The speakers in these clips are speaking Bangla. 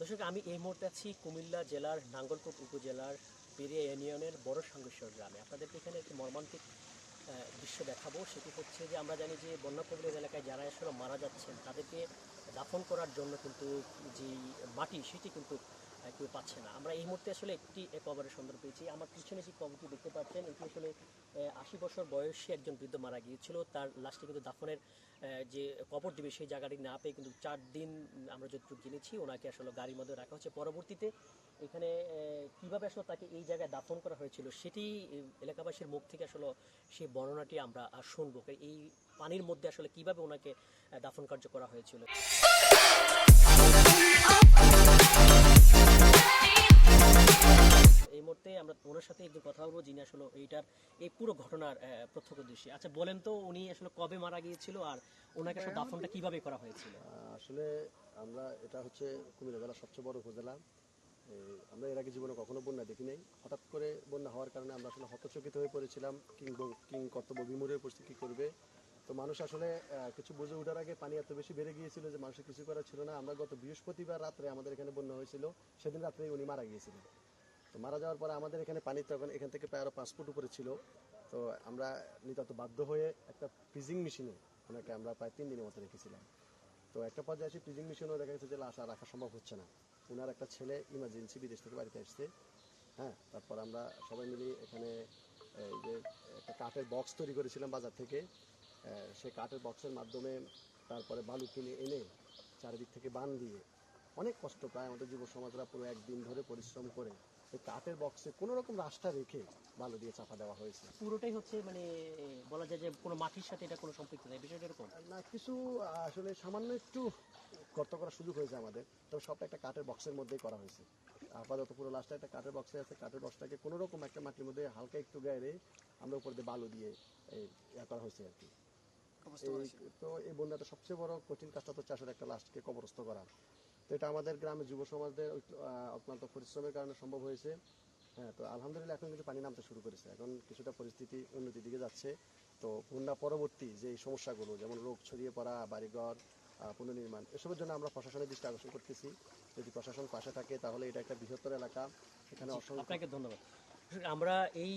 দর্শক, আমি এই মুহূর্তে আছি কুমিল্লা জেলার নাঙ্গলকোট উপজেলার পেরিয়া ইউনিয়নের বড় সাঙ্গেশ্বর গ্রামে। আপনাদেরকে এখানে একটি মর্মান্তিক দৃশ্য দেখাবো। সেটি হচ্ছে যে আমরা জানি যে বন্যা কবলিত এলাকায় যারা আসলে মারা যাচ্ছেন তাদেরকে দাফন করার জন্য কিন্তু যেই মাটি সেটি কিন্তু কেউ পাচ্ছে না। আমরা এই মুহূর্তে আসলে একটি কবরের সন্ধান পেয়েছি। আমার পিছনে যে কবরটি দেখতে পাচ্ছেন এটি আসলে ৮০ বছর বয়সী একজন বৃদ্ধ মারা গিয়েছিল। তার লাশটি কিন্তু দাফনের যে কবর দিবে সেই জায়গাটি না পেয়ে কিন্তু ৪ দিন আমরা যতটুকু জেনেছি ওনাকে আসলে গাড়ির মধ্যে রাখা হচ্ছে। পরবর্তীতে এখানে কিভাবে আসলে তাকে এই জায়গায় দাফন করা হয়েছিল সেটি এলাকাবাসীর মুখ থেকে আসলে সেই বর্ণনাটি আমরা শুনবো। এই পানির মধ্যে আসলে কিভাবে ওনাকে দাফন কার্য করা হয়েছিল। এই মুহূর্তে আমরা ওনার সাথে একটু কথা বলবো যিনি আসলে এইটার এই পুরো ঘটনার প্রত্যক্ষদর্শী। আচ্ছা বলেন তো, উনি আসলে কবে মারা গিয়েছিল আর ওনাকে আসলে দাফনটা কিভাবে করা হয়েছিল? আসলে আমরা এটা হচ্ছে কুমিল্লা জেলার সবচেয়ে বড় উপজেলা। আমরা এর আগে জীবনে কখনো বন্যা দেখি নাই। হঠাৎ করে বন্যা হওয়ার কারণে আমরা আসলে হতচকিত হয়ে পড়েছিলাম, কিং কর্তব্য বিমূঢ় হয়ে পড়ছি, কি করবে। তো মানুষ আসলে কিছু বুঝে ওঠার আগে পানি এত বেশি বেড়ে গিয়েছিল যে মানুষের কিছু করার ছিল না। আমরা গত বৃহস্পতিবার রাত্রে আমাদের এখানে বন্যা হয়েছিল, সেদিন রাত্রে উনি মারা গিয়েছিলেন। তো মারা যাওয়ার পরে আমাদের এখানে পানি তখন এখান থেকে প্রায় আরো ৫ ফুট উপরে ছিল। তো আমরা নিতান্ত বাধ্য হয়ে একটা ফ্রিজিং মেশিনে ওনাকে আমরা প্রায় ৩ দিনের মতো রেখেছিলাম। তো একটা পর্যায়ে আসি ফ্রিজিং মেশিনও দেখা গেছে যে লাশ আর রাখা সম্ভব হচ্ছে না। ওনার একটা ছেলে ইমার্জেন্সি বিদেশ থেকে বাড়িতে আসছে। হ্যাঁ, তারপর আমরা সবাই মিলে এখানে এই যে একটা কাঠের বক্স তৈরি করেছিলাম বাজার থেকে। সেই কাঠের বক্সের মাধ্যমে তারপরে বালু কিনে এনে চারিদিক থেকে বান দিয়ে অনেক কষ্ট, প্রায় আমাদের যুব সমাজরা পুরো একদিন ধরে পরিশ্রম করে এই কাঠের বক্সে কোনো রকম রাস্তা রেখে বালু দিয়ে চাপা দেওয়া হয়েছে। পুরোটাই হচ্ছে মানে বলা যায় যে কোনো মাটির সাথে এটা কোনো সম্পৃক্ত নেই, বিষয়টা এরকম না, কিছু আসলে সামান্য একটু গর্ত করার সুযোগ হয়েছে আমাদের, তবে সবটা একটা কাঠের বক্সের মধ্যেই করা হয়েছে। আপাতত পুরো লাস্টটা একটা কাঠের বক্সে আছে। কাঠের বক্সটাকে কোনো রকম একটা মাটির মধ্যে হালকা একটু গায়ে আমরা উপর দিয়ে বালু দিয়ে করা হয়েছে আর কি। তো এই বন্যাটা সবচেয়ে বড় কঠিন কাজটা হচ্ছে আসলে একটা লাশকে কবরস্থ করা। তো এটা আমাদের গ্রামের যুব সমাজদের অত্যন্ত পরিশ্রমের কারণে সম্ভব হয়েছে। হ্যাঁ, তো আলহামদুলিল্লাহ এখন কিন্তু পানি নামতে শুরু করেছে, এখন কিছুটা পরিস্থিতি উন্নতির দিকে যাচ্ছে। তো বন্যা পরবর্তী যে সমস্যাগুলো, যেমন রোগ ছড়িয়ে পড়া, বাড়িঘর পুনর্নির্মাণ, এসবের জন্য আমরা প্রশাসনের দৃষ্টি আকর্ষণ করতেছি। যদি প্রশাসন পাশে থাকে তাহলে এটা একটা বৃহত্তর এলাকা, এখানে আপনাকে ধন্যবাদ। আমরা এই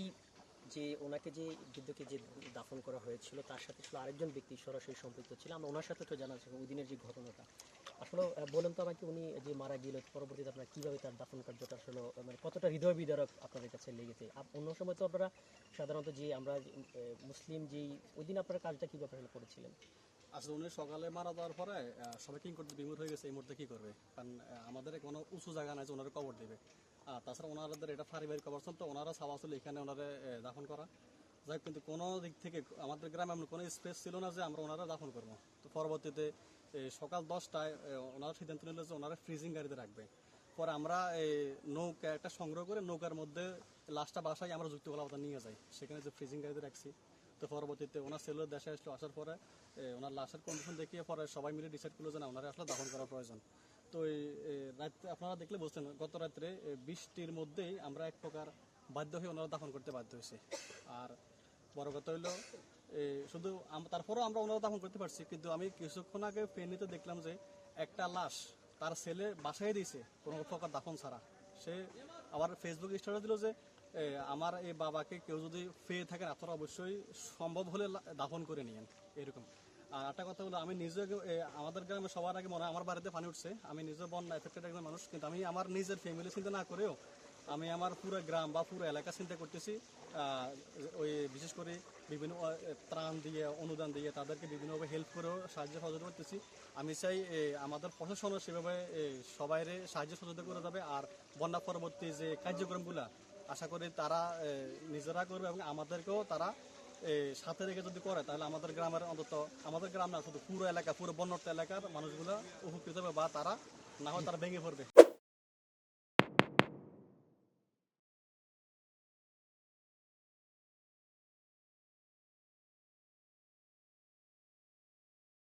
যে ওনাকে যে বৃদ্ধকে যে দাফন করা হয়েছিল তার সাথে ছিল আরেকজন ব্যক্তি সরাসরি সম্পৃক্ত ছিল। আমরা ওনার সাথে তো জানা ওই দিনের যে ঘটনাটা আসলে বলেন তো আমাকে, উনি যে মারা গেল পরবর্তীতে আপনারা কিভাবে তার দাফন কার্যটা আসলে মানে কতটা হৃদয় বিদারক আপনাদের কাছে লেগেছে? অন্য সময় তো আপনারা সাধারণত যে আমরা মুসলিম যেই ওই দিন আপনারা কাজটা কিভাবে করেছিলেন? আসলে উনি সকালে মারা যাওয়ার পরে সবাই কিং করতে বিমূঢ় হয়ে গেছে, এই মুহূর্তে কি করবে, কারণ আমাদের কোনো উঁচু জায়গা নাই যে ওনারা কবর দেবে। আর তাছাড়া ওনাদের এটা পারিবারিক কবরস্থান, তো ওনারা চাওয়া ছিল এখানে ওনারা দাফন করা। যাই কিন্তু কোনো দিক থেকে আমাদের গ্রামে এমন কোনো স্পেস ছিল না যে আমরা ওনারা দাফন করবো। তো পরবর্তীতে সকাল 10টায় ওনারা সিদ্ধান্ত নিল যে ওনারা ফ্রিজিং গাড়িতে রাখবে। পরে আমরা নৌকা একটা সংগ্রহ করে নৌকার মধ্যে লাশটা বাসায় আমরা যুক্তিকলা নিয়ে যাই, সেখানে যে ফ্রিজিং গাড়িতে রাখছি। তো পরবর্তীতে ওনার সেলুলার দেশে আসলো, আসার পরে ওনার লাশের কন্ডিশন দেখিয়ে পরে সবাই মিলে ডিসাইড করলো যে না, ওনারা আসলে দাফন করা প্রয়োজন। তো এই রাত্রে আপনারা দেখলে বুঝছেন, গত রাত্রে বৃষ্টির মধ্যেই আমরা এক প্রকার বাধ্য হয়ে ওনারা দাফন করতে বাধ্য হয়েছে। আর বড় কথা হইলো শুধু তারপরেও আমরা ওনারা দাফন করতে পারছি, কিন্তু আমি কিছুক্ষণ আগে ফেনীতে দেখলাম যে একটা লাশ তার ছেলে বাসায় দিয়েছে কোনো প্রকার দাফন ছাড়া। সে আবার ফেসবুক স্ট্যাটাস দিল যে আমার এই বাবাকে কেউ যদি পেয়ে থাকেন আপনারা অবশ্যই সম্ভব হলে দাফন করে নিয়েন, এরকম। আর একটা কথা হলো, আমি নিজে আমাদের গ্রামে সবার আগে মনে হয় আমার বাড়িতে পানি উঠছে, আমি নিজে বন্যা এফেক্টেড একজন মানুষ, কিন্তু আমি আমার নিজের ফ্যামিলি চিন্তা না করেও আমি আমার পুরো গ্রাম বা পুরো এলাকা চিন্তা করতেছি। ওই বিশেষ করে বিভিন্ন ত্রাণ দিয়ে, অনুদান দিয়ে তাদেরকে বিভিন্নভাবে হেল্প করেও সাহায্য সহযোগিতা করতেছি। আমি চাই আমাদের প্রশাসনও সেভাবে সবাইরে সাহায্য সহযোগিতা করে যাবে। আর বন্যা পরবর্তী যে কার্যক্রমগুলা আশা করি তারা নিজেরা করবে এবং আমাদেরকেও তারা সাথে রেখে যদি করে তাহলে আমাদের গ্রামের, অন্তত আমাদের গ্রাম না শুধু পুরো এলাকা, পুরো বন্যার্ত এলাকার মানুষগুলো উপকৃত হবে, বা তারা না হয় তারা ভেঙে পড়বে।